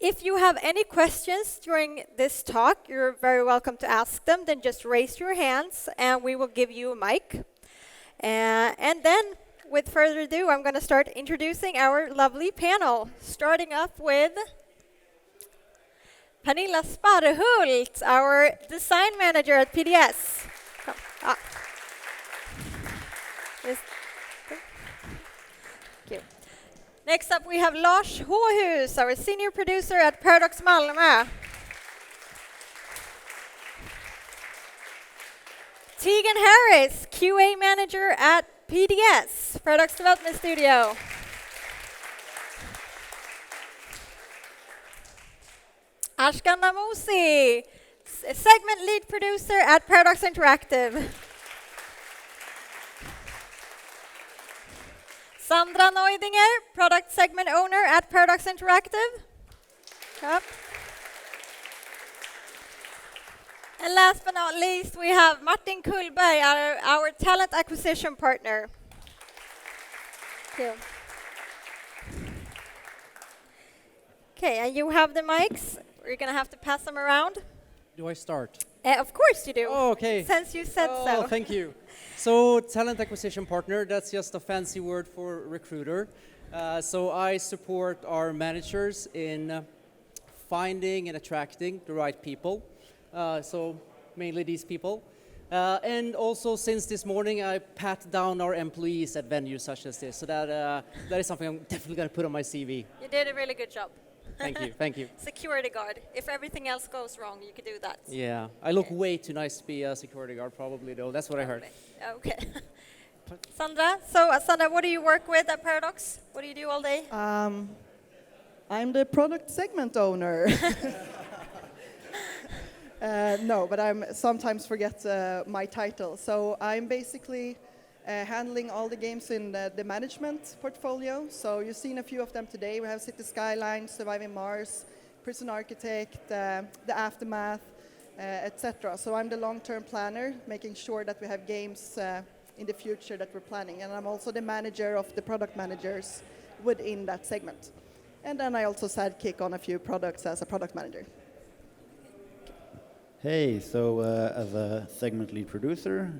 If you have any questions during this talk, you're very welcome to ask them. Then just raise your hands and we will give you a mic. And then, with further ado, I'm going to start introducing our lovely panel, starting off with Pernilla Sparrehult, our design manager at PDS. Oh, ah. Yes. Thank you. Next up, we have Lars Håhus, our senior producer at Paradox Malmö. Tegan Harris, QA manager at PDS, Paradox Development Studio. Ashkan Namusi, segment lead producer at Paradox Interactive. Sandra Neudinger, product segment owner at Paradox Interactive. Yep. And last but not least, we have Martin Kullberg, our talent acquisition partner. Thank you. Okay, and you have the mics. We're going to have to pass them around. Do I start? Of course you do. Oh, okay. Since you said so. Oh, thank you. So, talent acquisition partner, that's just a fancy word for recruiter. So I support our managers in finding and attracting the right people. So mainly these people. And also since this morning, I pat down our employees at venues such as this. So that is something I'm definitely going to put on my CV. You did a really good job. Thank you, thank you. Security guard. If everything else goes wrong, you could do that. Yeah, I look way too nice to be a security guard probably though. That's what Probably. I heard. Okay. Sandra, Sandra, what do you work with at Paradox? What do you do all day? I'm the product segment owner. No, but I sometimes forget my title. So I'm basically handling all the games in the management portfolio. So you've seen a few of them today. We have City Skylines, Surviving Mars, Prison Architect, the Aftermath, etc. So I'm the long-term planner, making sure that we have games in the future that we're planning. And I'm also the manager of the product managers within that segment. And then I also sidekick on a few products as a product manager. Hey, so as a segment lead producer,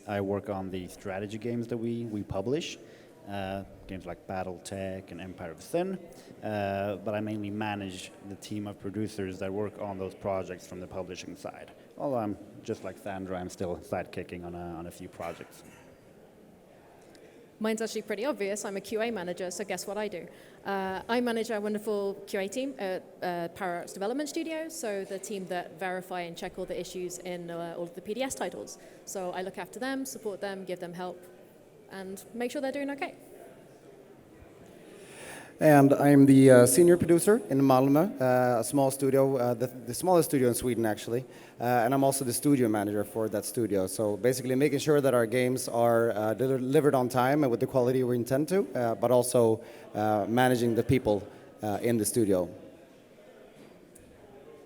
I work on the strategy games that we publish, games like BattleTech and Empire of Sin, but I mainly manage the team of producers that work on those projects from the publishing side. Although I'm just like Sandra, I'm still sidekicking on a few projects. Mine's actually pretty obvious. I'm a QA manager, so guess what I do? I manage our wonderful QA team at Paradox Development Studio, so the team that verify and check all the issues in all of the PDS titles. So I look after them, support them, give them help, and make sure they're doing okay. And I'm the senior producer in Malmö, a small studio, the smallest studio in Sweden actually. And I'm also the studio manager for that studio. So basically making sure that our games are delivered on time and with the quality we intend to, but also managing the people in the studio.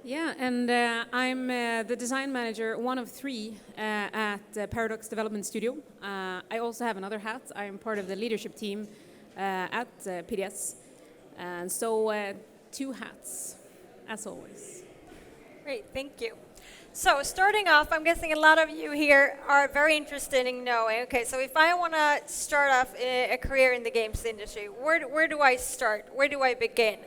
Yeah, and I'm the design manager, one of three at Paradox Development Studio. I also have another hat. I am part of the leadership team at PDS. And so, two hats, as always. Great, thank you. So starting off, I'm guessing a lot of you here are very interested in knowing, okay, so if I want to start off a career in the games industry, where do I start? Where do I begin?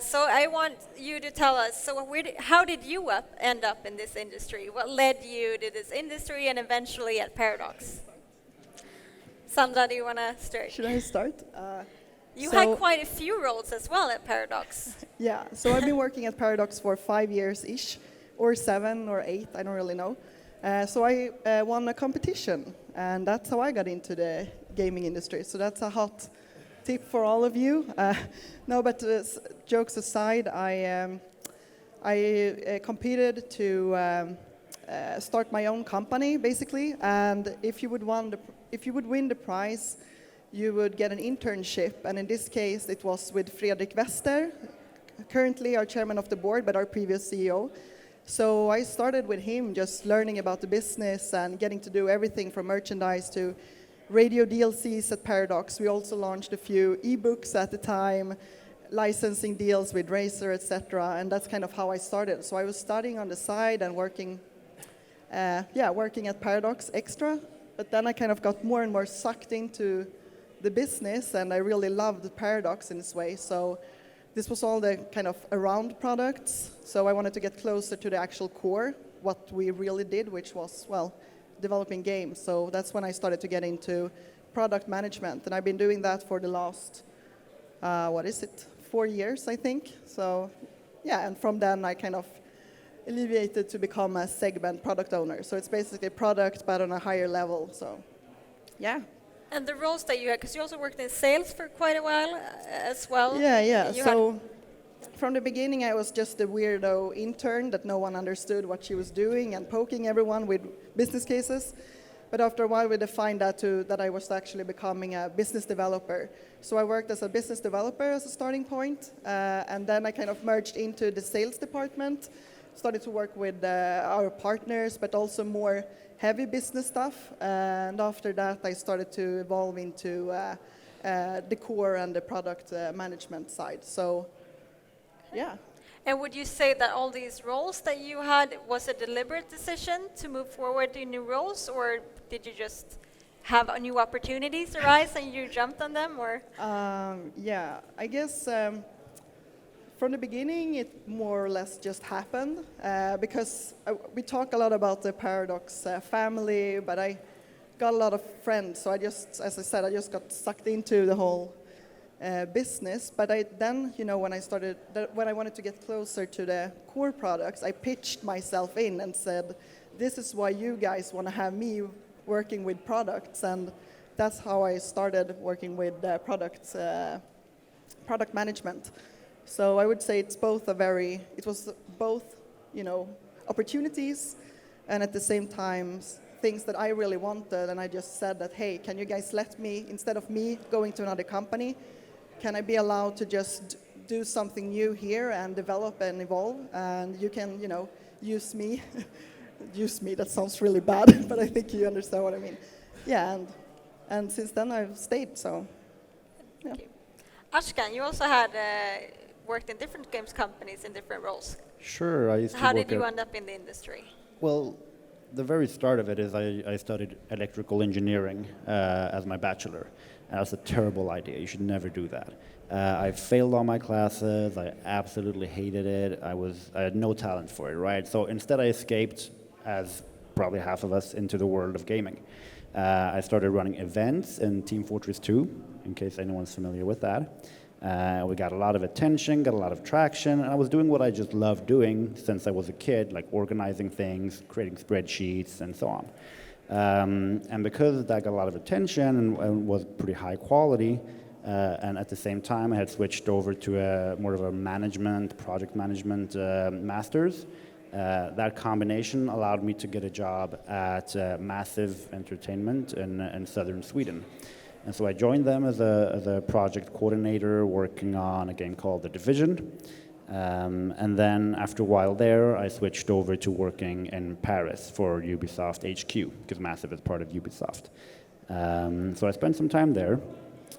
So I want you to tell us, so how did you end up in this industry? What led you to this industry and eventually at Paradox? Sandra, do you want to start? Should I start? You had quite a few roles as well at Paradox. Yeah, so I've been working at Paradox for 5 years-ish, or 7 or 8, I don't really know. So I won a competition, and that's how I got into the gaming industry. So that's a hot tip for all of you. No, but jokes aside, I competed to start my own company, basically. And if you would win the prize, you would get an internship, and in this case, it was with Fredrik Wester, currently our chairman of the board, but our previous CEO. So I started with him, just learning about the business and getting to do everything from merchandise to radio DLCs at Paradox. We also launched a few ebooks at the time, licensing deals with Razer, etc. And that's kind of how I started. So I was studying on the side and working at Paradox Extra. But then I kind of got more and more sucked into the business, and I really loved Paradox in this way. So this was all the kind of around products. So I wanted to get closer to the actual core, what we really did, which was, well, developing games. So that's when I started to get into product management. And I've been doing that for the last, 4 years, I think. So yeah, and from then I kind of alleviated to become a segment product owner. So it's basically product, but on a higher level. So yeah. And the roles that you had, because you also worked in sales for quite a while as well. Yeah. You So from the beginning, I was just a weirdo intern that no one understood what she was doing and poking everyone with business cases. But after a while, we defined that I was actually becoming a business developer. So I worked as a business developer as a starting point, and then I kind of merged into the sales department, started to work with our partners, but also more heavy business stuff. And after that, I started to evolve into the core and the product management side. So, yeah. And would you say that all these roles that you had was a deliberate decision to move forward in new roles, or did you just have new opportunities arise and you jumped on them, or? Yeah, I guess from the beginning it more or less just happened because we talk a lot about the Paradox family, but I got a lot of friends, so I just, as I said, I just got sucked into the whole business. But then, when I wanted to get closer to the core products, I pitched myself in and said, this is why you guys want to have me working with products. And that's how I started working with product management. So I would say it was both, opportunities and at the same time things that I really wanted. And I just said that, hey, can you guys let me, instead of me going to another company, can I be allowed to just do something new here and develop and evolve? And you can, use me. Use me, that sounds really bad, but I think you understand what I mean. Yeah, and since then I've stayed, so, yeah. Ashkan, you also had worked in different games companies in different roles. Sure, I used to How work did you at, end up in the industry? well, the very start of it is I studied electrical engineering as my bachelor. And that's a terrible idea. You should never do that. I failed all my classes. I absolutely hated it. I had no talent for it, right? So instead I escaped, as probably half of us, into the world of gaming. I started running events in Team Fortress 2, in case anyone's familiar with that. We got a lot of attention, got a lot of traction, and I was doing what I just loved doing since I was a kid, like organizing things, creating spreadsheets, and so on. And because that got a lot of attention and was pretty high quality, and at the same time I had switched over to more of a project management master's, that combination allowed me to get a job at Massive Entertainment in southern Sweden. And so I joined them as a project coordinator working on a game called The Division. And then after a while there, I switched over to working in Paris for Ubisoft HQ, because Massive is part of Ubisoft. So I spent some time there,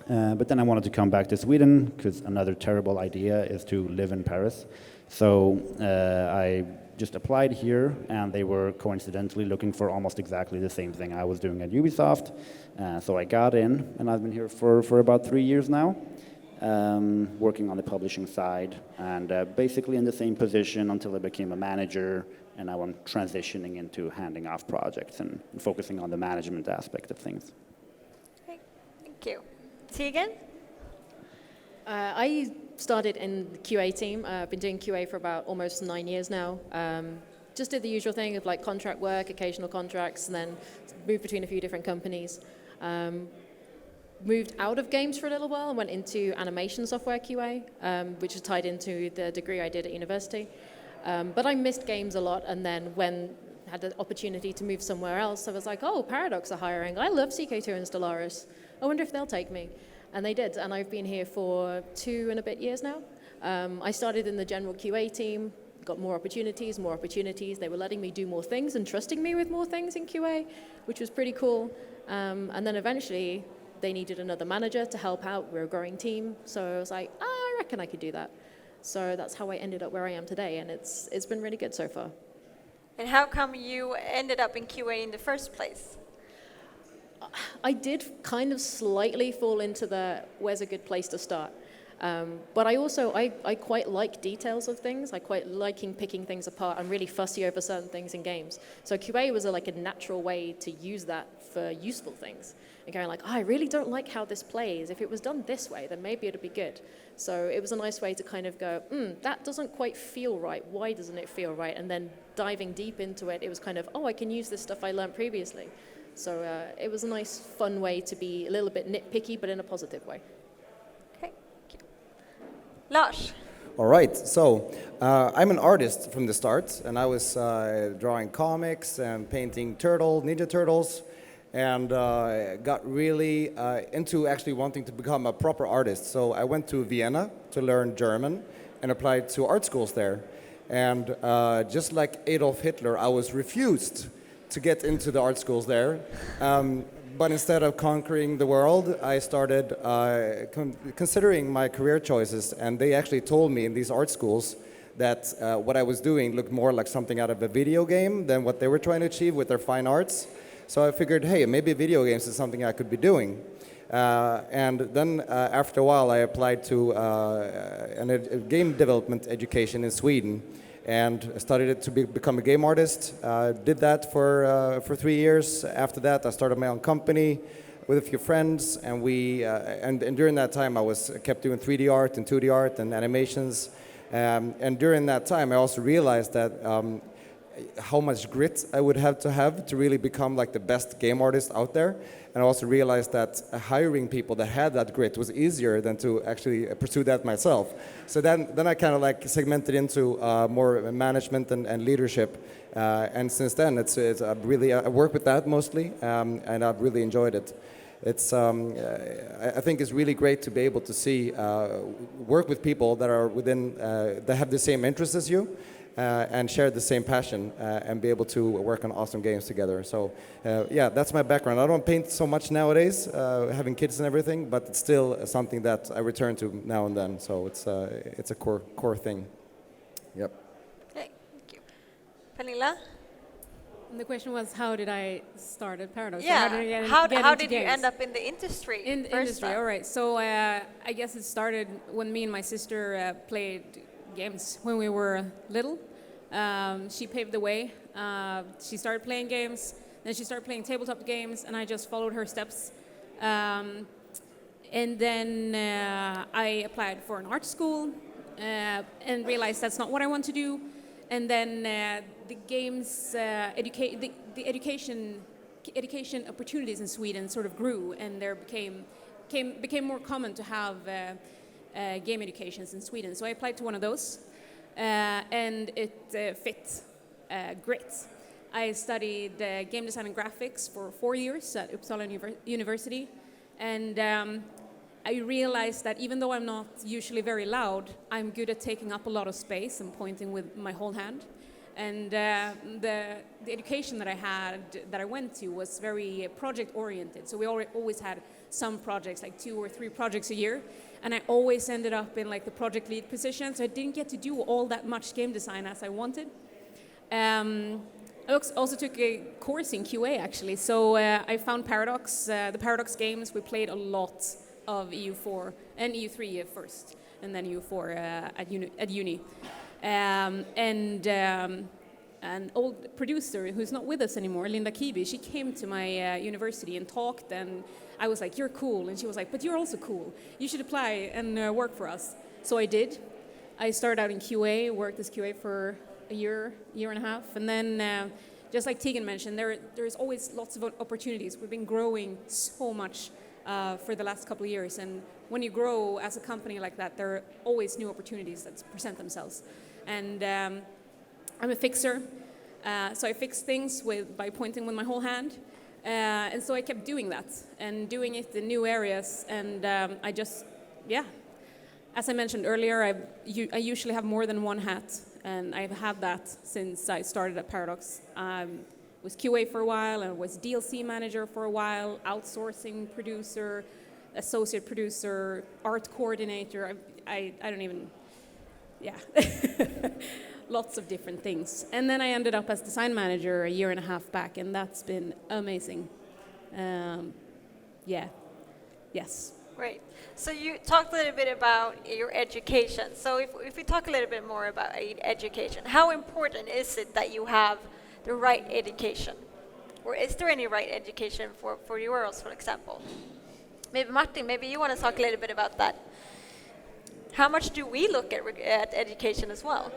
but then I wanted to come back to Sweden, because another terrible idea is to live in Paris. So I just applied here, and they were coincidentally looking for almost exactly the same thing I was doing at Ubisoft. So I got in, and I've been here for about 3 years now. Working on the publishing side, and basically in the same position until I became a manager, and now I'm transitioning into handing off projects and focusing on the management aspect of things. Okay, thank you. Tegan? I started in the QA team. I've been doing QA for about almost 9 years now. Just did the usual thing of like contract work, occasional contracts, and then moved between a few different companies. Moved out of games for a little while and went into animation software QA, which is tied into the degree I did at university. But I missed games a lot, and then when I had the opportunity to move somewhere else, I was like, oh, Paradox are hiring. I love CK2 and Stellaris. I wonder if they'll take me. And they did, and I've been here for 2 and a bit years now. I started in the general QA team, got more opportunities. They were letting me do more things and trusting me with more things in QA, which was pretty cool. And then eventually, they needed another manager to help out. We're a growing team. So I was like, all reckon I could do that. So that's how I ended up where I am today, and it's been really good so far. And how come you ended up in QA in the first place? I did kind of slightly fall into the where's a good place to start. But I also, I quite like details of things. I quite liking picking things apart. I'm really fussy over certain things in games. So QA was like a natural way to use that for useful things. And going like, I really don't like how this plays. If it was done this way, then maybe it'd be good. So it was a nice way to kind of go, that doesn't quite feel right. Why doesn't it feel right? And then diving deep into it, it was kind of, I can use this stuff I learned previously. So it was a nice, fun way to be a little bit nitpicky, but in a positive way. Okay. Lars. All right, so I'm an artist from the start, and I was drawing comics and painting Ninja Turtles, and got really into actually wanting to become a proper artist. So I went to Vienna to learn German and applied to art schools there. And just like Adolf Hitler, I was refused to get into the art schools there. But instead of conquering the world, I started considering my career choices, and they actually told me in these art schools that what I was doing looked more like something out of a video game than what they were trying to achieve with their fine arts. So I figured, hey, maybe video games is something I could be doing. And then after a while, I applied to a game development education in Sweden, and studied to become a game artist. Did that for 3 years. After that, I started my own company with a few friends, and and during that time, I kept doing 3D art and 2D art and animations. And during that time, I also realized that how much grit I would have to really become like the best game artist out there. And I also realized that hiring people that had that grit was easier than to actually pursue that myself. So then I kind of like segmented into more management and leadership. And since then, I work with that mostly, and I've really enjoyed it. I think it's really great to be able to work with people that are that have the same interests as you. And share the same passion and be able to work on awesome games together. So yeah, that's my background. I don't paint so much nowadays, having kids and everything, but it's still something that I return to now and then. So it's a core thing. Yep. Okay, thank you. Pernilla? And the question was, how did I start at Paradox? Yeah, Get how into did you games? end up in the industry? In the industry, all right. So I guess it started when me and my sister played games when we were little. She paved the way. She started playing games, then she started playing tabletop games, and I just followed her steps. And then I applied for an art school and realized that's not what I want to do. And then the games, the education opportunities in Sweden sort of grew, and there became more common to have game educations in Sweden. So I applied to one of those. And it fit great. I studied game design and graphics for 4 years at Uppsala University, and I realized that even though I'm not usually very loud, I'm good at taking up a lot of space and pointing with my whole hand. And the education that I went to was very project oriented. So we always had some projects, like 2 or 3 projects a year. And I always ended up in like the project lead position, so I didn't get to do all that much game design as I wanted. I also took a course in QA actually, so I found Paradox, the Paradox games. We played a lot of EU4 and EU3 first, and then EU4 at uni. An old producer who's not with us anymore, Linda Kibi, she came to my university and talked, and I was like, you're cool. And she was like, but you're also cool. You should apply and work for us. So I did. I started out in QA, worked as QA for a year and a half. And then, just like Tegan mentioned, there's always lots of opportunities. We've been growing so much for the last couple of years. And when you grow as a company like that, there are always new opportunities that present themselves. And I'm a fixer. So I fix things by pointing with my whole hand. And so I kept doing that and doing it in new areas. And I just, as I mentioned earlier, I usually have more than one hat. And I've had that since I started at Paradox. I was QA for a while, and I was DLC manager for a while, outsourcing producer, associate producer, art coordinator. I don't even, yeah. Lots of different things. And then I ended up as design manager a year and a half back, and that's been amazing. Yeah, yes. Great. So you talked a little bit about your education. So if we talk a little bit more about education, how important is it that you have the right education? Or is there any right education for yours, for example? Maybe Martin, maybe you want to talk a little bit about that. How much do we look at education as well?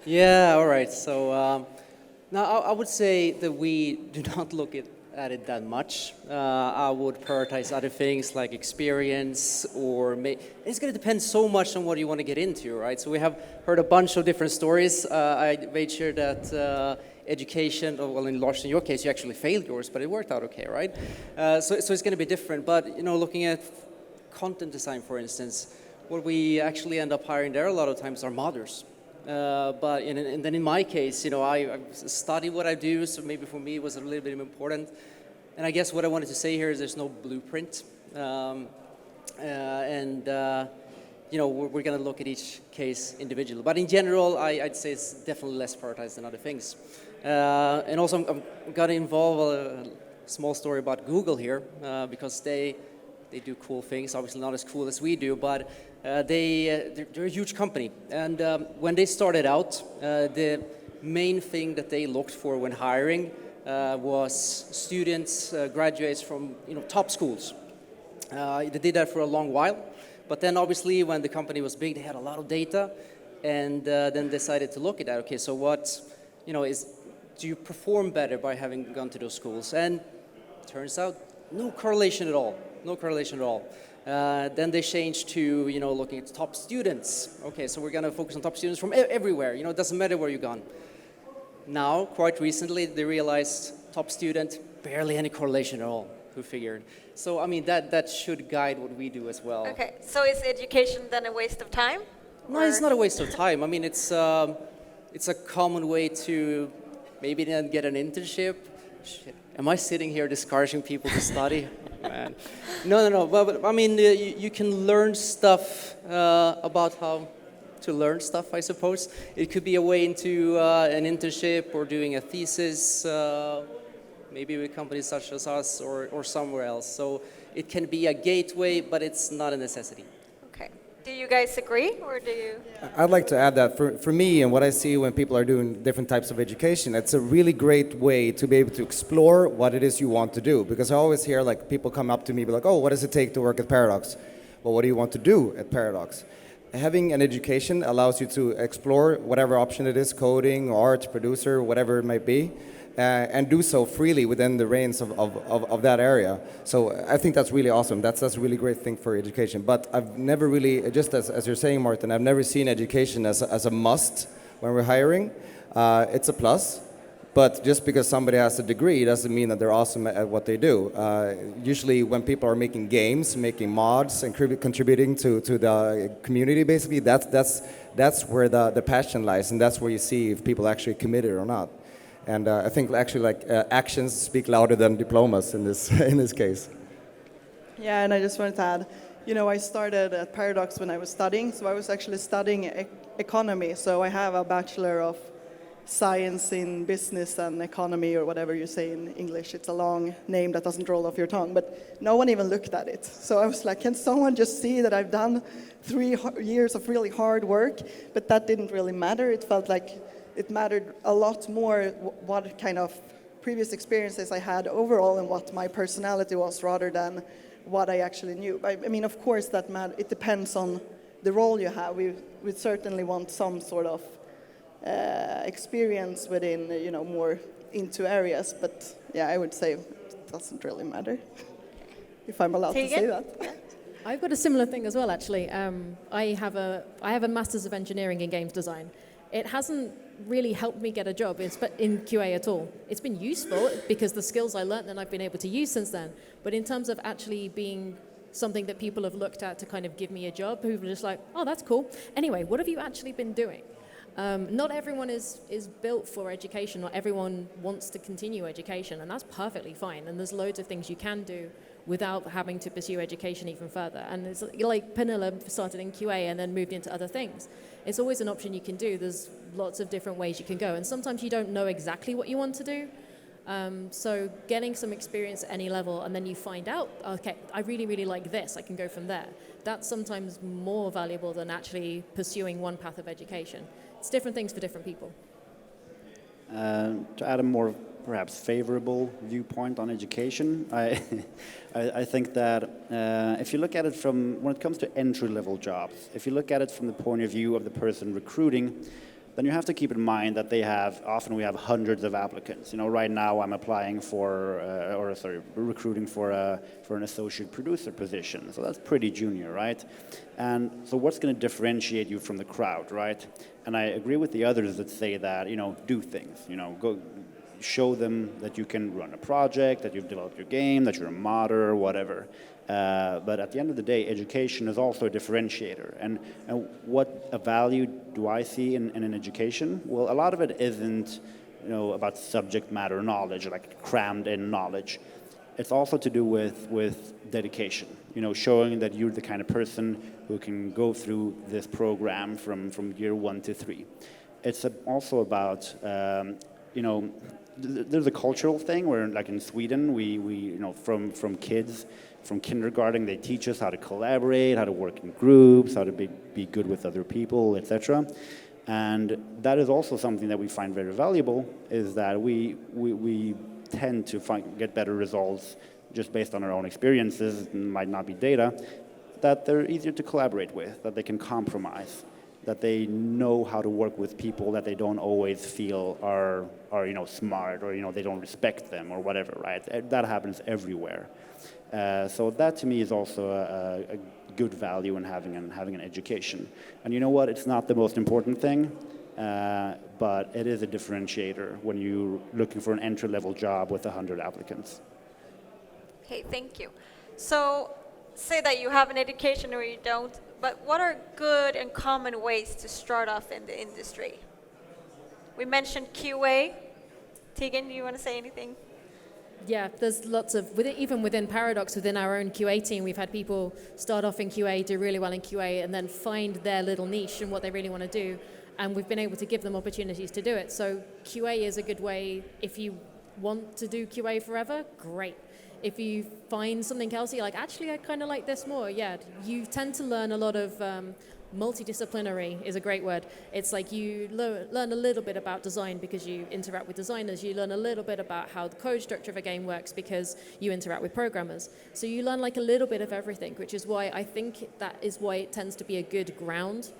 Yeah, all right. So now I would say that we do not look at it that much. I would prioritize other things like experience, or it's going to depend so much on what you want to get into, right? So we have heard a bunch of different stories. I made sure that education, well, in Lars, in your case, you actually failed yours, but it worked out okay, right? So it's going to be different. But looking at content design, for instance, what we actually end up hiring there a lot of times are modders. But and then in my case, I study what I do, so maybe for me it was a little bit important. And I guess what I wanted to say here is there's no blueprint, we're going to look at each case individually. But in general, I'd say it's definitely less prioritized than other things. And also, I'm going to involve a small story about Google here, because they do cool things, obviously not as cool as we do, but they're a huge company. And when they started out, the main thing that they looked for when hiring was students, graduates from top schools. They did that for a long while, but then obviously when the company was big, they had a lot of data, and then decided to look at that. Okay, so what do you perform better by having gone to those schools? And turns out no correlation at all. No correlation at all. Then they changed to looking at top students. Okay, so we're going to focus on top students from everywhere. It doesn't matter where you've gone. Now, quite recently, they realized top student, barely any correlation at all. Who figured? So I mean that should guide what we do as well. Okay, so is education then a waste of time? No, it's not a waste of time. I mean it's a common way to maybe then get an internship. Shit. Am I sitting here discouraging people to study? Man. No. But I mean, you can learn stuff about how to learn stuff, I suppose. It could be a way into an internship or doing a thesis, maybe with companies such as us or somewhere else. So it can be a gateway, but it's not a necessity. Okay. Do you guys agree, or do you? I'd like to add that for me and what I see when people are doing different types of education, it's a really great way to be able to explore what it is you want to do. Because I always hear like people come up to me be like, oh, what does it take to work at Paradox? Well, what do you want to do at Paradox? Having an education allows you to explore whatever option it is, coding, art, producer, whatever it might be, and do so freely within the reins of that area. So I think that's really awesome. That's a really great thing for education. But I've never really, just as you're saying, Martin, I've never seen education as a must when we're hiring. It's a plus, but just because somebody has a degree doesn't mean that they're awesome at what they do. Usually when people are making games, making mods, and contributing to the community, basically, that's where the passion lies, and that's where you see if people actually committed or not. And I think actually actions speak louder than diplomas in this case. Yeah, and I just wanted to add, I started at Paradox when I was studying, so I was actually studying economy. So I have a Bachelor of Science in Business and Economy, or whatever you say in English. It's a long name that doesn't roll off your tongue, but no one even looked at it. So I was like, can someone just see that I've done 3 years of really hard work? But that didn't really matter. It felt like it mattered a lot more what kind of previous experiences I had overall and what my personality was, rather than what I actually knew. I mean, of course, it depends on the role you have. We certainly want some sort of experience within, more into areas. But yeah, I would say it doesn't really matter, if I'm allowed to say that. Yeah. I've got a similar thing as well, actually. I have a Masters of Engineering in Games Design. It hasn't really helped me get a job in QA at all. It's been useful because the skills I learned and I've been able to use since then. But in terms of actually being something that people have looked at to kind of give me a job, who are just like, oh, that's cool. Anyway, what have you actually been doing? Not everyone is built for education. Not everyone wants to continue education, and that's perfectly fine. And there's loads of things you can do without having to pursue education even further. And it's like Pernilla started in QA and then moved into other things. It's always an option you can do. There's lots of different ways you can go. And sometimes you don't know exactly what you want to do. So getting some experience at any level, and then you find out, okay, I really, really like this, I can go from there. That's sometimes more valuable than actually pursuing one path of education. It's different things for different people. To add a more perhaps favorable viewpoint on education, I think that if you look at it from, when it comes to entry-level jobs, if you look at it from the point of view of the person recruiting, then you have to keep in mind that often we have hundreds of applicants. You know, right now I'm applying recruiting for an associate producer position. So that's pretty junior, right? And so what's going to differentiate you from the crowd, right? And I agree with the others that say that, you know, do things, you know, go show them that you can run a project, that you've developed your game, that you're a modder or whatever. But at the end of the day, education is also a differentiator. And what a value do I see in an education? Well, a lot of it isn't, you know, about subject matter knowledge, like crammed in knowledge. It's also to do with dedication. You know, showing that you're the kind of person who can go through this program from year 1 to 3. It's also about, you know, there's a cultural thing where, like in Sweden, we you know, from kids, from kindergarten, they teach us how to collaborate, how to work in groups, how to be good with other people, etc. And that is also something that we find very valuable, is that we tend to get better results just based on our own experiences, it might not be data, that they're easier to collaborate with, that they can compromise, that they know how to work with people that they don't always feel are you know, smart, or you know, they don't respect them or whatever, right? That happens everywhere. So that to me is also a good value in having an education. And you know what? It's not the most important thing, but it is a differentiator when you're looking for an entry-level job with 100 applicants. Okay, thank you. So say that you have an education or you don't, but what are good and common ways to start off in the industry? We mentioned QA. Tegan, do you want to say anything? Yeah, there's lots of, even within Paradox, within our own QA team, we've had people start off in QA, do really well in QA, and then find their little niche and what they really want to do. And we've been able to give them opportunities to do it. So QA is a good way. If you want to do QA forever, great. If you find something else, you're like, actually, I kind of like this more. Yeah, you tend to learn a lot of multidisciplinary is a great word. It's like you learn a little bit about design because you interact with designers. You learn a little bit about how the code structure of a game works because you interact with programmers. So you learn like a little bit of everything, which is why I think that is why it tends to be a good ground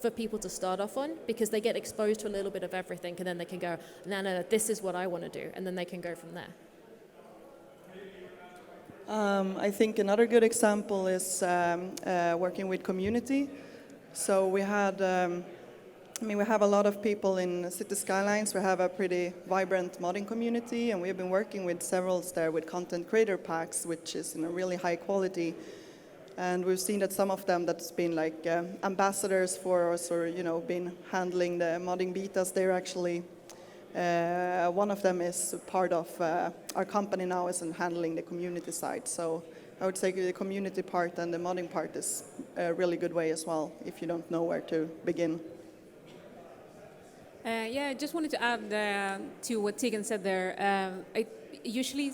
for people to start off on, because they get exposed to a little bit of everything, and then they can go, no, this is what I want to do, and then they can go from there. I think another good example is working with community. So we had, we have a lot of people in City Skylines. We have a pretty vibrant modding community, and we've been working with several there with content creator packs, which is in a really high quality. And we've seen that some of them that's been like ambassadors for us, or been handling the modding betas. They're actually one of them is part of our company now, is in handling the community side. So I would say the community part and the modding part is a really good way as well, if you don't know where to begin. Yeah, I just wanted to add to what Tegan said there. Usually,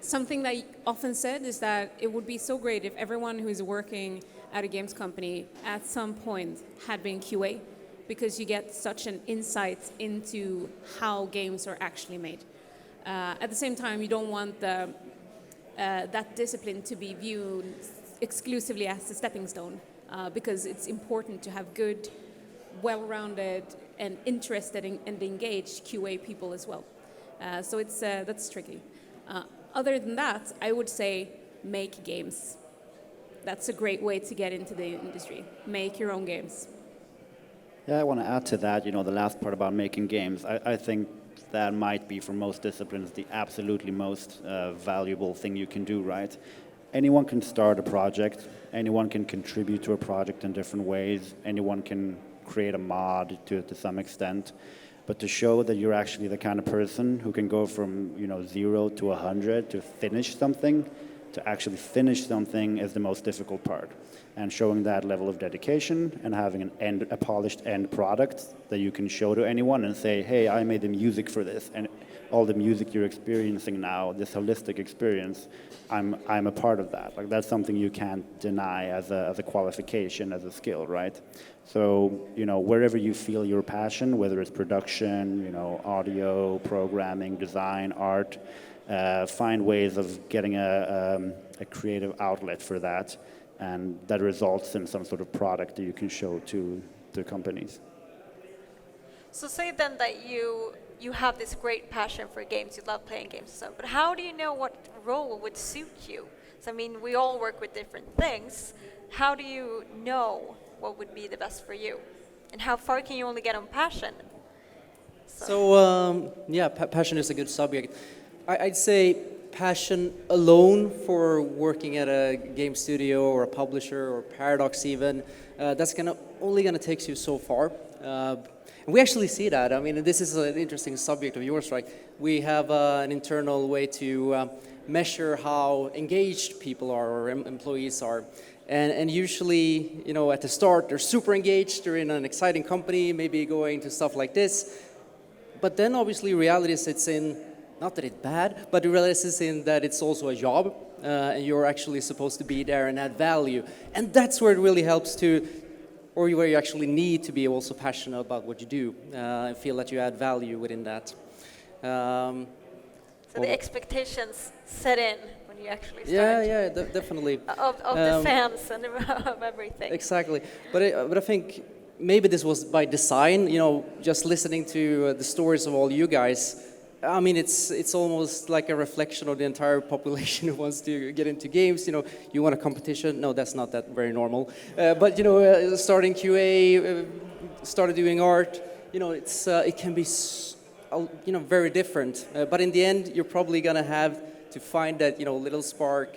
something that I often said is that it would be so great if everyone who is working at a games company at some point had been QA, because you get such an insight into how games are actually made. At the same time, you don't want that discipline to be viewed exclusively as a stepping stone, because it's important to have good, well-rounded, and interested and engaged QA people as well. So that's tricky. Other than that, I would say make games. That's a great way to get into the industry. Make your own games. Yeah, I want to add to that, the last part about making games. I think that might be, for most disciplines, the absolutely most valuable thing you can do, right? Anyone can start a project. Anyone can contribute to a project in different ways. Anyone can create a mod to some extent. But to show that you're actually the kind of person who can go from 0 to 100 to finish something, to actually finish something is the most difficult part. And showing that level of dedication and having a polished end product that you can show to anyone and say, hey, I made the music for this, and all the music you're experiencing now, this holistic experience, I'm a part of that. Like, that's something you can't deny as a qualification, as a skill, right? So, you know, wherever you feel your passion, whether it's production, you know, audio, programming, design, art, find ways of getting a creative outlet for that, and that results in some sort of product that you can show to companies. So say then that you have this great passion for games, you love playing games and stuff, but how do you know what role would suit you? So I mean, we all work with different things. How do you know what would be the best for you? And how far can you only get on passion? So, yeah, passion is a good subject. I'd say passion alone for working at a game studio or a publisher or Paradox even, that's only gonna take you so far. And we actually see that. I mean, this is an interesting subject of yours, right? We have an internal way to measure how engaged people are or employees are. And usually, you know, at the start, they're super engaged, they're in an exciting company, maybe going to stuff like this. But then obviously reality sits in, not that it's bad, but the reality sits in that it's also a job, and you're actually supposed to be there and add value. And that's where it really helps to, or where you actually need to be also passionate about what you do, and feel that you add value within that. So the expectations set in when you actually start. Yeah, definitely. Of the fans and of everything. Exactly. But I think maybe this was by design, you know, just listening to the stories of all you guys. I mean, it's almost like a reflection of the entire population who wants to get into games. You know, you want a competition. No, that's not that very normal. But you know, starting QA, started doing art. You know, it can be, you know, very different. But in the end, you're probably gonna have to find that, you know, little spark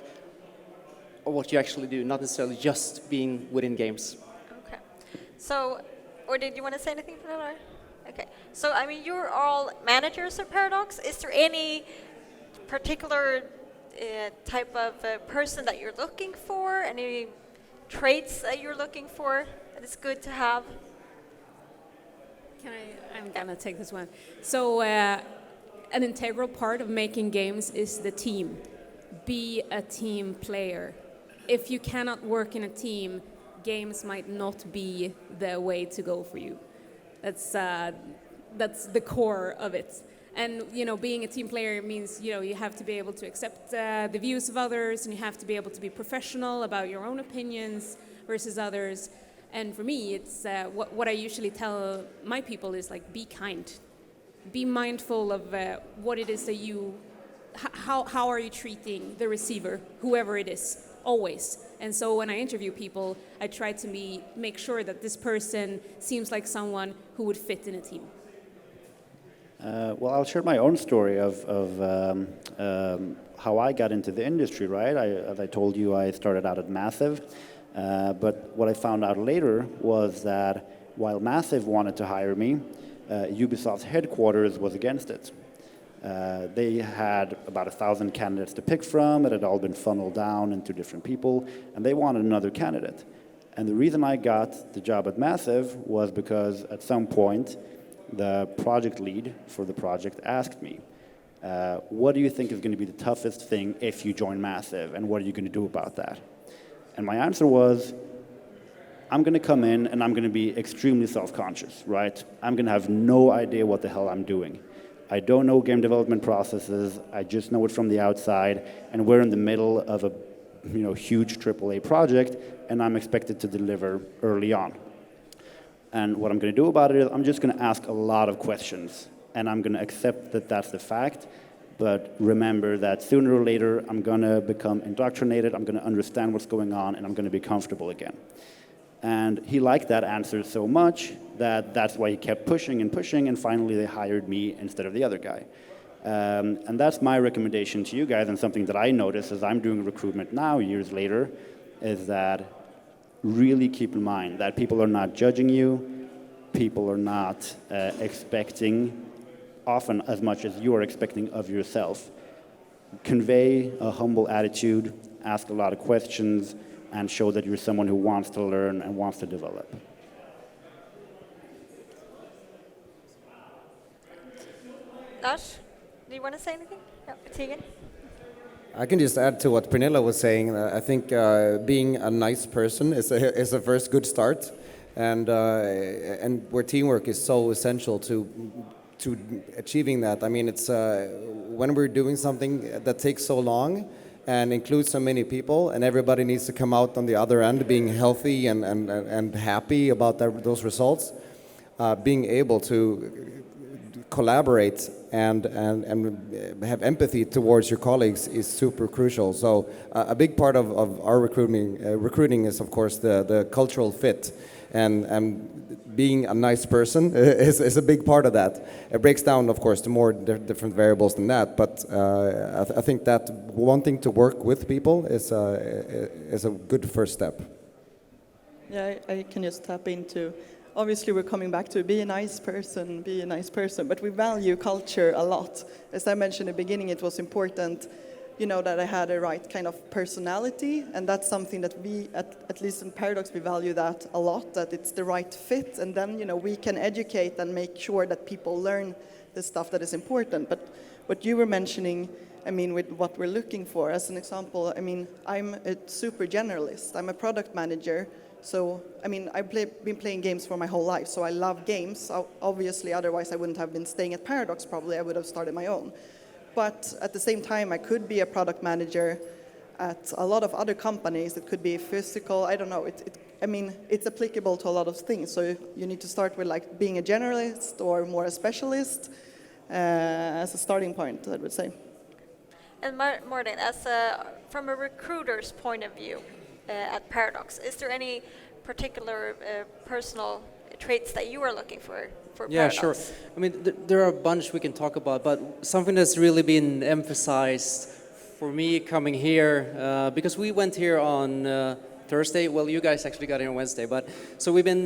of what you actually do, not necessarily just being within games. Okay. So, or did you want to say anything for that? Or? Okay. So, I mean, you're all managers of Paradox. Is there any particular type of person that you're looking for? Any traits that you're looking for that is good to have? I'm gonna take this one. So, an integral part of making games is the team. Be a team player. If you cannot work in a team, games might not be the way to go for you. That's the core of it. And, you know, being a team player means, you know, you have to be able to accept the views of others, and you have to be able to be professional about your own opinions versus others. And for me, it's what I usually tell my people is, like, be kind. Be mindful of what it is that how are you treating the receiver, whoever it is, always. And so when I interview people, I try to make sure that this person seems like someone who would fit in a team. Well, I'll share my own story of how I got into the industry, right? As I told you, I started out at Massive. But what I found out later was that while Massive wanted to hire me, Ubisoft's headquarters was against it. They had about 1,000 candidates to pick from. It had all been funneled down into different people, and they wanted another candidate. And the reason I got the job at Massive was because at some point, the project lead for the project asked me, what do you think is going to be the toughest thing if you join Massive, and what are you going to do about that? And my answer was, I'm going to come in and I'm going to be extremely self-conscious, right? I'm going to have no idea what the hell I'm doing. I don't know game development processes. I just know it from the outside, and we're in the middle of a, you know, huge AAA project, and I'm expected to deliver early on. And what I'm going to do about it is I'm just going to ask a lot of questions, and I'm going to accept that that's the fact. But remember that sooner or later, I'm going to become indoctrinated, I'm going to understand what's going on, and I'm going to be comfortable again. And he liked that answer so much that that's why he kept pushing, and finally they hired me instead of the other guy. And that's my recommendation to you guys, and something that I notice as I'm doing recruitment now, years later, is that really keep in mind that people are not judging you, people are not expecting often as much as you are expecting of yourself. convey a humble attitude, ask a lot of questions, and show that you're someone who wants to learn and wants to develop. Lars, do you want to say anything? No, Tegan? I can just add to what Pernilla was saying. I think being a nice person is a first good start, and where teamwork is so essential to achieving that. I mean, it's when we're doing something that takes so long and includes so many people, and everybody needs to come out on the other end being healthy and happy about those results. Being able to collaborate and have empathy towards your colleagues is super crucial. So a big part of our recruiting is, of course, the cultural fit, and being a nice person is a big part of that. It breaks down, of course, to more different variables than that, but I think that wanting to work with people is a good first step. Yeah, I can just tap into, obviously we're coming back to be a nice person, but we value culture a lot. As I mentioned in the beginning, it was important, that I had a right kind of personality, and that's something that we, at least in Paradox, we value that a lot, that it's the right fit, and then, we can educate and make sure that people learn the stuff that is important. But what you were mentioning, I mean, with what we're looking for, as an example, I mean, I'm a super generalist. I'm a product manager. So, I mean, I've been playing games for my whole life, so I love games. Obviously, otherwise I wouldn't have been staying at Paradox, probably I would have started my own. But at the same time, I could be a product manager at a lot of other companies. It could be physical, I don't know. I mean, it's applicable to a lot of things. So you need to start with like being a generalist or more a specialist as a starting point, I would say. And Martin, from a recruiter's point of view at Paradox, is there any particular personal traits that you are looking for Yeah, Paradox? sure. I mean, there are a bunch we can talk about, but something that's really been emphasized for me coming here, because we went here on Thursday. Well, you guys actually got here on Wednesday, but so we've been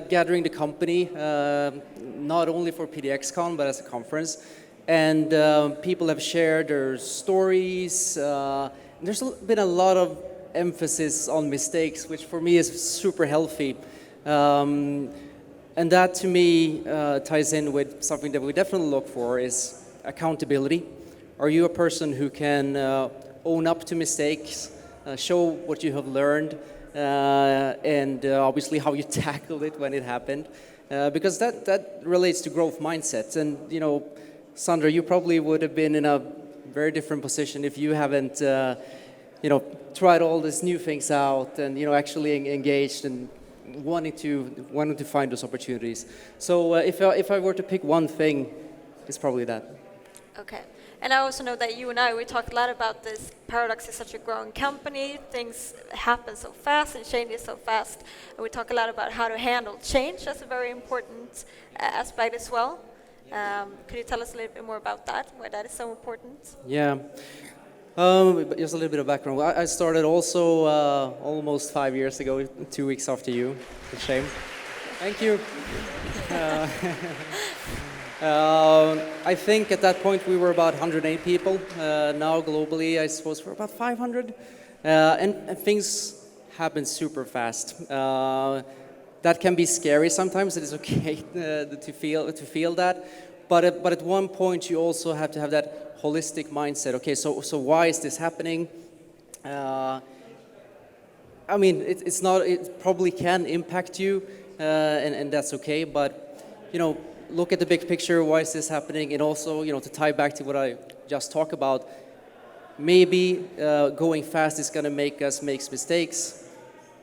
gathering the company, not only for PDXCon, but as a conference. And people have shared their stories. There's been a lot of emphasis on mistakes, which for me is super healthy. And that to me ties in with something that we definitely look for is accountability. Are you a person who can own up to mistakes, show what you have learned, and obviously how you tackled it when it happened? Because that relates to growth mindsets. And, Sandra, you probably would have been in a very different position if you haven't, tried all these new things out and, actually engaged and wanting to find those opportunities. So if I were to pick one thing, it's probably that. Okay. And I also know that you and I, we talked a lot about this. Paradox is such a growing company. Things happen so fast and changes so fast. And we talk a lot about how to handle change. That's a very important aspect as well. Could you tell us a little bit more about that, why that is so important? Yeah. Just a little bit of background. Well, I started also almost 5 years ago, 2 weeks after you. It's a shame. Thank you. I think at that point we were about 108 people. Now globally, I suppose we're about 500. And things happen super fast. That can be scary sometimes. It is okay to feel that. But at one point you also have to have that holistic mindset. Okay, so why is this happening? I mean, it probably can impact you, and that's okay. But look at the big picture. Why is this happening? And also, to tie back to what I just talked about, maybe going fast is going to make us make mistakes.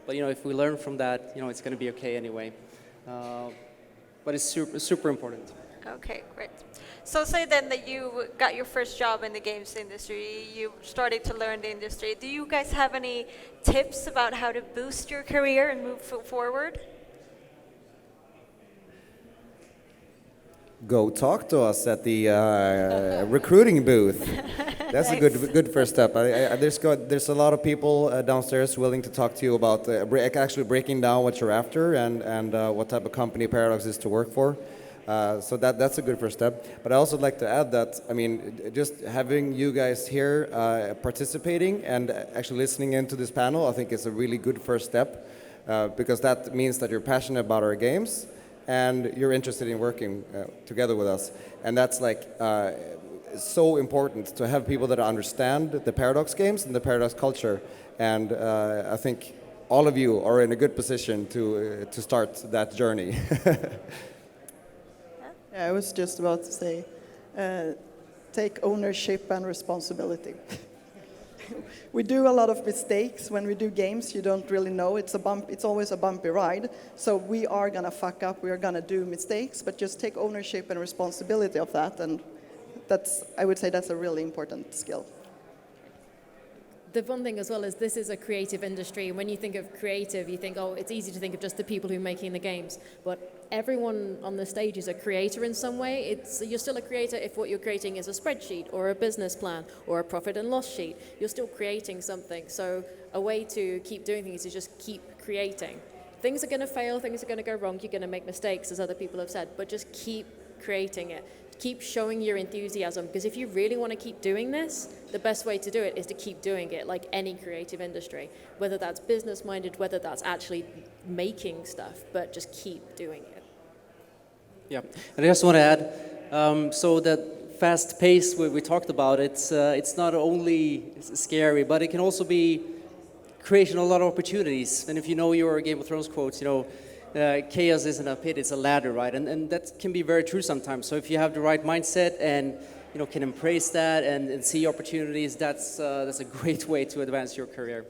But if we learn from that, it's going to be okay anyway. But it's super important. Okay, great. So say then that you got your first job in the games industry, you started to learn the industry. Do you guys have any tips about how to boost your career and move forward? Go talk to us at the recruiting booth. That's a good first step. There's a lot of people downstairs willing to talk to you about actually breaking down what you're after and what type of company Paradox is to work for. So that's a good first step. But I also like to add that, I mean, just having you guys here participating and actually listening into this panel, I think is a really good first step, because that means that you're passionate about our games and you're interested in working together with us. And that's like so important to have people that understand the Paradox games and the Paradox culture. And I think all of you are in a good position to start that journey. Yeah, I was just about to say, take ownership and responsibility. We do a lot of mistakes when we do games. You don't really know. It's always a bumpy ride. So we are gonna fuck up. We are gonna do mistakes. But just take ownership and responsibility of that. And I would say that's a really important skill. The one thing as well is this is a creative industry. When you think of creative, you think, oh, it's easy to think of just the people who are making the games. But everyone on the stage is a creator in some way. You're still a creator if what you're creating is a spreadsheet or a business plan or a profit and loss sheet. You're still creating something. So a way to keep doing things is just keep creating. Things are going to fail. Things are going to go wrong. You're going to make mistakes, as other people have said. But just keep creating it. Keep showing your enthusiasm, because if you really want to keep doing this, the best way to do it is to keep doing it, like any creative industry, whether that's business-minded, whether that's actually making stuff, but just keep doing it. Yeah, and I just want to add, so that fast pace we talked about, it's not only scary, but it can also be creating a lot of opportunities. And if you know your Game of Thrones quotes, chaos isn't a pit, it's a ladder, right? And that can be very true sometimes. So if you have the right mindset and can embrace that and see opportunities, that's a great way to advance your career.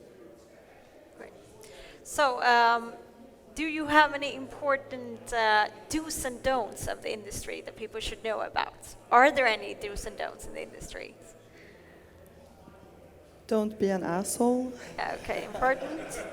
Great. So, do you have any important do's and don'ts of the industry that people should know about? Are there any do's and don'ts in the industry? Don't be an asshole. Okay, important.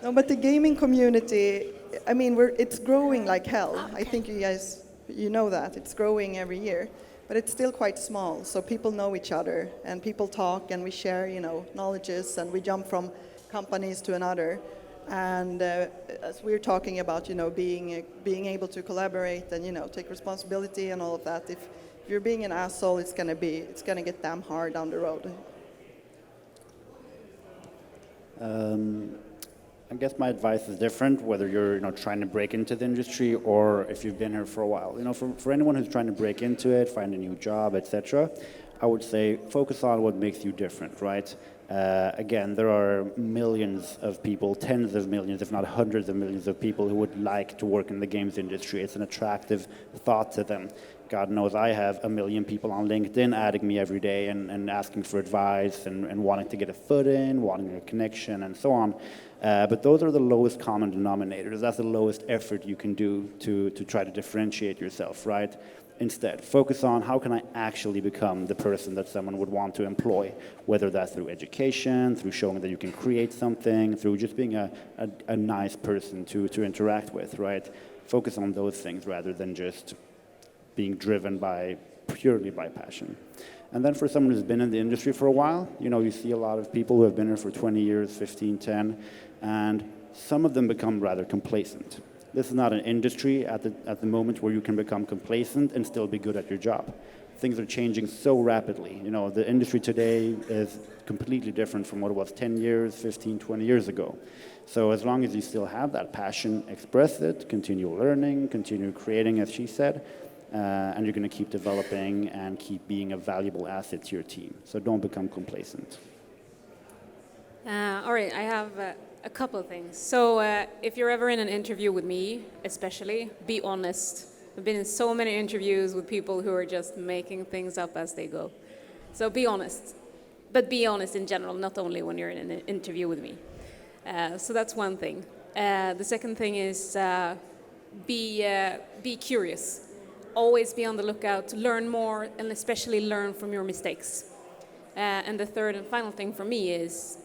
No, but the gaming community, I mean, it's growing like hell. Okay. I think you guys, know that. It's growing every year. But it's still quite small, so people know each other, and people talk, and we share, knowledges, and we jump from companies to another. And as we're talking about, being able to collaborate and, take responsibility and all of that, if you're being an asshole, it's gonna get damn hard down the road. I guess my advice is different, whether you're trying to break into the industry or if you've been here for a while. For anyone who's trying to break into it, find a new job, etc., I would say focus on what makes you different, right? Again, there are millions of people, tens of millions, if not hundreds of millions of people who would like to work in the games industry. It's an attractive thought to them. God knows I have 1 million people on LinkedIn adding me every day and asking for advice and wanting to get a foot in, wanting a connection, and so on. But those are the lowest common denominators. That's the lowest effort you can do to try to differentiate yourself, right? Instead, focus on how can I actually become the person that someone would want to employ, whether that's through education, through showing that you can create something, through just being a nice person to interact with, right? Focus on those things rather than just being driven purely by passion. And then for someone who's been in the industry for a while, you see a lot of people who have been here for 20 years, 15, 10, and some of them become rather complacent. This is not an industry at the moment where you can become complacent and still be good at your job. Things are changing so rapidly. The industry today is completely different from what it was 10 years, 15, 20 years ago. So as long as you still have that passion, express it, continue learning, continue creating, as she said, and you're going to keep developing and keep being a valuable asset to your team. So don't become complacent. All right, I have a couple of things. So if you're ever in an interview with me, especially, be honest. I've been in so many interviews with people who are just making things up as they go. So be honest. But be honest in general, not only when you're in an interview with me. So that's one thing. The second thing is be curious. Always be on the lookout to learn more and especially learn from your mistakes. And the third and final thing for me is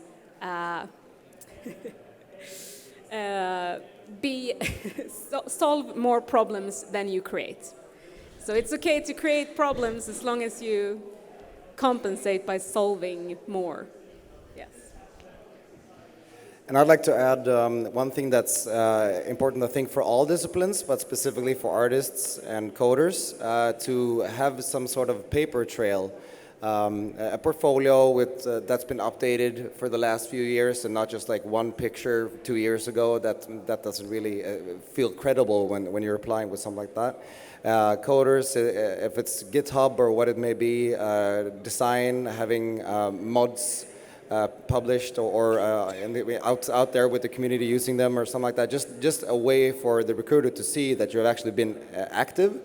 solve more problems than you create. So it's okay to create problems as long as you compensate by solving more. Yes. And I'd like to add one thing that's important, I think, for all disciplines, but specifically for artists and coders, to have some sort of paper trail, a portfolio with that's been updated for the last few years, and not just like one picture 2 years ago. That doesn't really feel credible when you're applying with something like that. Coders, if it's GitHub or what it may be, design, having mods published or out there with the community using them or something like that. Just a way for the recruiter to see that you've actually been active,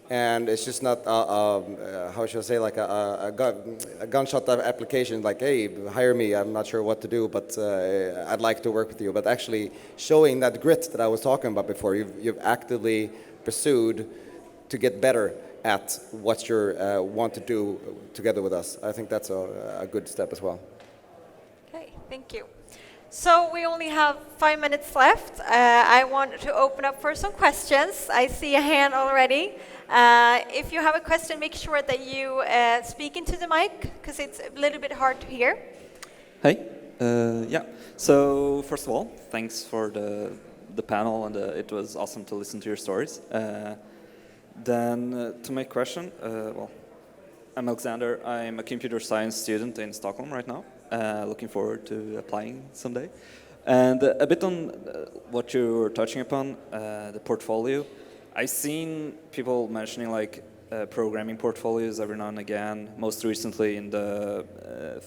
and it's just not how should I say, like a gunshot application. Like, hey, hire me. I'm not sure what to do, but I'd like to work with you. But actually showing that grit that I was talking about before. You've actively pursued to get better at what you want to do together with us. I think that's a good step as well. Okay, thank you. So we only have 5 minutes left. I want to open up for some questions. I see a hand already. If you have a question, make sure that you speak into the mic, because it's a little bit hard to hear. Hey, yeah. So first of all, thanks for the panel, and it was awesome to listen to your stories. Then to my question, well, I'm Alexander. I'm a computer science student in Stockholm right now. Looking forward to applying someday. And a bit on what you were touching upon, the portfolio. I've seen people mentioning like programming portfolios every now and again, most recently in the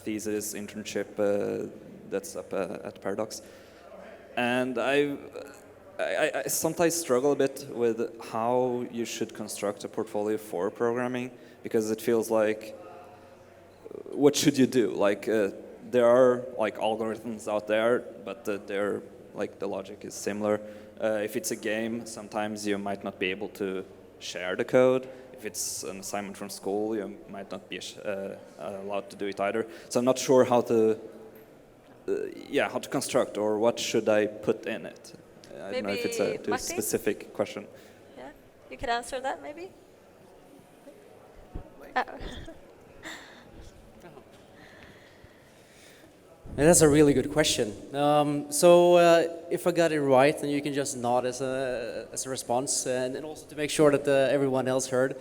thesis internship that's up at Paradox. And I sometimes struggle a bit with how you should construct a portfolio for programming, because it feels like, what should you do? Like, there are like algorithms out there, but they're like the logic is similar. If it's a game, sometimes you might not be able to share the code. If it's an assignment from school, you might not be allowed to do it either. So I'm not sure how to construct, or what should I put in it. I don't know if it's a too specific question. Yeah, you could answer that maybe. That's a really good question. So if I got it right, then you can just nod as a response, and also to make sure that everyone else heard.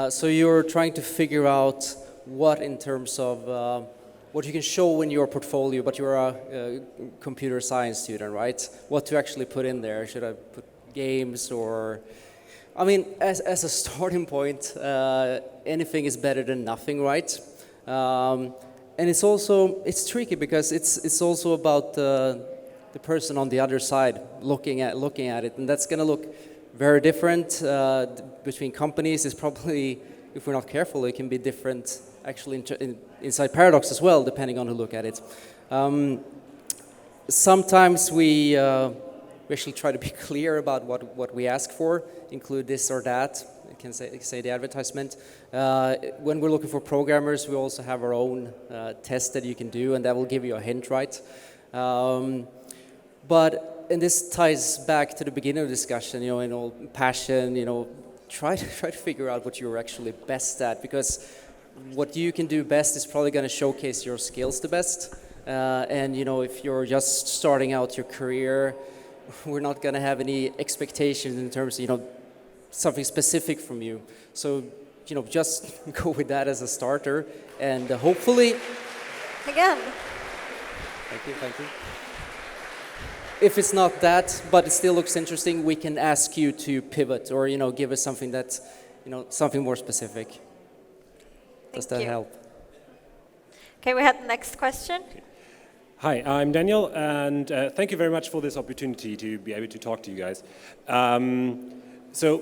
So you're trying to figure out what, in terms of what you can show in your portfolio, but you're a computer science student, right? What to actually put in there? Should I put games, or... I mean, as a starting point, anything is better than nothing, right? And it's tricky, because it's also about the person on the other side looking at it, and that's going to look very different between companies. It's probably, if we're not careful, it can be different actually inside Paradox as well, depending on who look at it. Sometimes we actually try to be clear about what we ask for, include this or that. I can say the advertisement. When we're looking for programmers, we also have our own test that you can do, and that will give you a hint, right? And this ties back to the beginning of the discussion, passion, try to figure out what you're actually best at, because what you can do best is probably going to showcase your skills the best. And if you're just starting out your career, we're not going to have any expectations in terms of, something specific from you. So, just go with that as a starter, and hopefully... Again. Thank you. If it's not that, but it still looks interesting, we can ask you to pivot, or, give us something that's, something more specific. Does that help? Okay, we have the next question. Hi, I'm Daniel, and thank you very much for this opportunity to be able to talk to you guys. So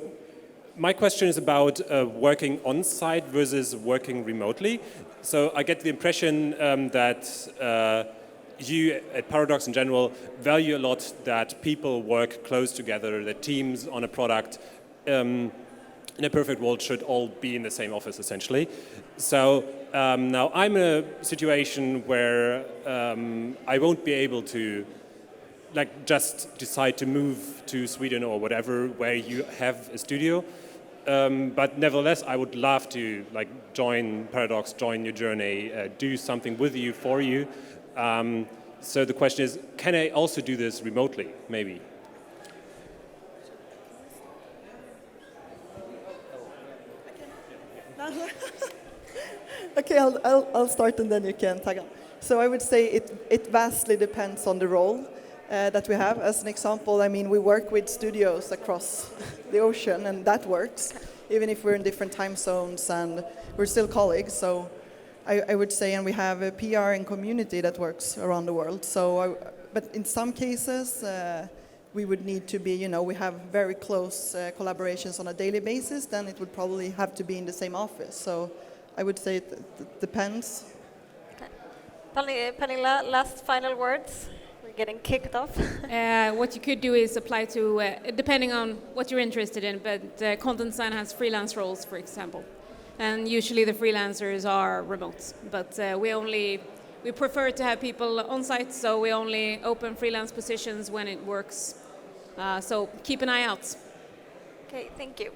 my question is about working on-site versus working remotely. So I get the impression that you at Paradox in general value a lot that people work close together, that teams on a product in a perfect world should all be in the same office essentially. So now I'm in a situation where I won't be able to just decide to move to Sweden or whatever, where you have a studio. But nevertheless, I would love to join Paradox, join your journey, do something with you, for you. So the question is, can I also do this remotely, maybe? Okay, I'll start and then you can tag on. So I would say it vastly depends on the role that we have. As an example, I mean, we work with studios across the ocean, and that works, even if we're in different time zones, and we're still colleagues. So I would say, and we have a PR and community that works around the world. So, but in some cases, we would need to be, you know, we have very close collaborations on a daily basis, then it would probably have to be in the same office. So I would say it depends. Pernilla, last final words. We're getting kicked off. What you could do is apply to, depending on what you're interested in, but content design has freelance roles, for example. And usually the freelancers are remote, but we prefer to have people on site, so we only open freelance positions when it works. So keep an eye out. Okay, thank you.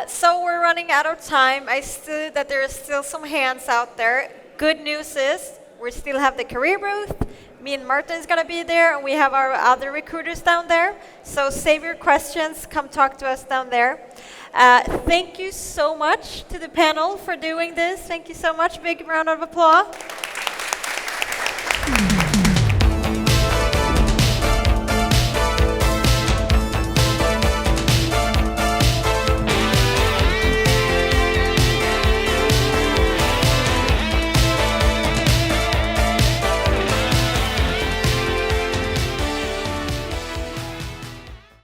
So we're running out of time. I see that there is still some hands out there. Good news is we still have the career booth. Me and Martin is going to be there, and we have our other recruiters down there. So save your questions. Come talk to us down there. Thank you so much to the panel for doing this. Thank you so much. Big round of applause.